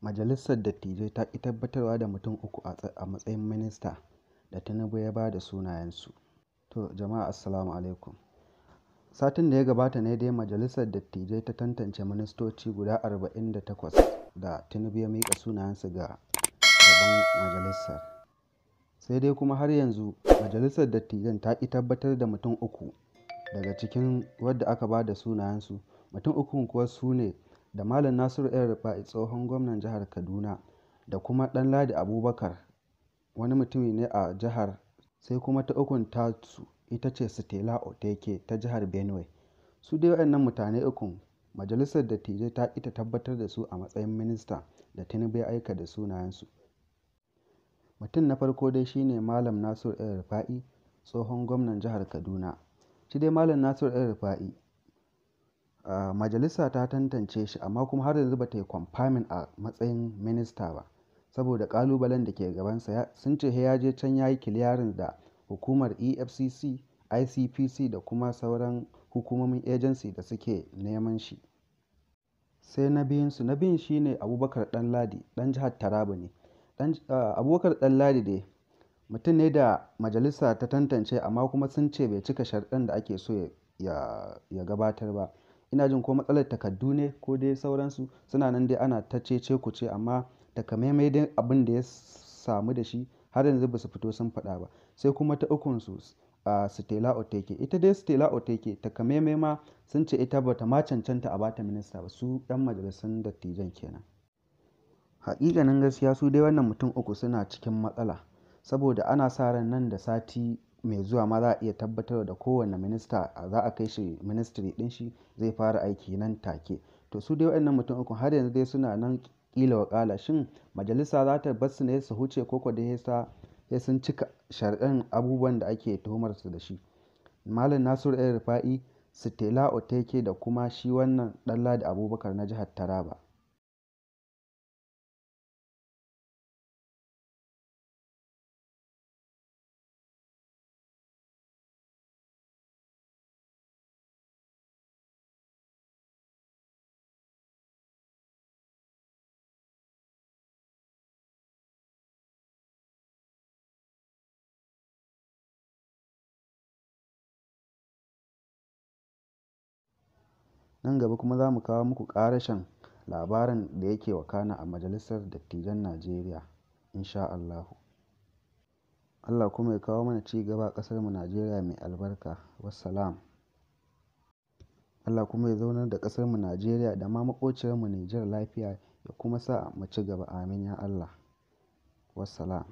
Majalisar Dattijai ta ƙi tabbatarwa da mutum uku a matsayin minista da Tinubu ya ba da sunayensu. To jama'a assalamu alaikum. Satin da ya gabata ne dai Majalisar Dattijai ta tantance ministoci guda 48 da Tinubu ya miƙa sunayensu ga gaban majalisar. Sai dai kuma har yanzu Majalisar Dattijan ta ƙi tabbatar da mutum uku daga cikin wadda aka ba da sunayensu. Mutum ukun kuwa su ne da Malam Nasiru El-Rufa'I tsohon gwamnan jihar Kaduna da kuma Ɗanladi Abubakar wani mutumi ne a jihar, sai kuma ta ukun tasu ita ce Stella Oteke ta jihar Benue. Su dai waɗannan mutane ukun Majalisar Dattijai ta ƙi ta tabbatar da su a matsayin minista da Tinubu ya aika da sunayensu. Mutum na farko dai shine Malam Nasiru El-Rufa'I tsohon gwamnan jihar Kaduna. Shi dai Malam Nasiru El-Rufa'I majalisa ta tantance shi amma kuma har yanzu ba ta yi kwamfamin a matsayin minista ba saboda kalubalen da ke gabansa. Sun ce ya je can ya yi kiliyarin da hukumar EFCC, ICPC da kuma sauran hukumomin agency da suke neman shi. Sai na biyun shi ne Abubakar Ɗanladi ɗan jihar Taraba ne. Abubakar Ɗanladi dai mutum ne da majalisa ta tantance amma kuma sun ce bai cika sharɗan da ake so ya gabatar ba. Ina jin ko matsalar takardu ne ko dai sauransu, suna nan dai ana ta cece-kuce amma takamaimai dai abin da ya samu da shi har yanzu ba su fito sun faɗa ba. Sai kuma ta ukunsu Stella Oteke. Ita dai Stella Oteke takamaimai ma sun ce ita bata ma cancanta a bata minista ba, su 'yan majalisun dattijan kenan. Haƙiƙanin gaskiya su dai wannan mutum uku suna cikin matsala saboda ana sa ran nan da sati mai zuwa ma za a iya tabbatar da kowane minista za a kai shi ministry ɗin shi zai fara aiki nan take. To su dai waɗannan mutum uku har yanzu dai suna nan ƙila waƙala, shin majalisa za ta bar su ne su huce ko dai sai sun cika sharɗan abubuwan da ake tuhumar su da shi. Malam Nasiru El-Rufa'I, Stella Oteke da kuma shi wannan Ɗanladi Abubakar na jihar Taraba. Nan gaba kuma za mu kawo muku ƙarashen labarin da yake wakana a Majalisar Dattijan Najeriya, insha Allahu. Allah kuma ya kawo mana ci gaba a ƙasarmu Najeriya mai albarka. Wassalam. Allah kuma ya zaunar da ƙasarmu Najeriya da ma maƙociyarmu Nijar lafiya ya kuma sa mu ci gaba. Amin ya Allah. Wassalam.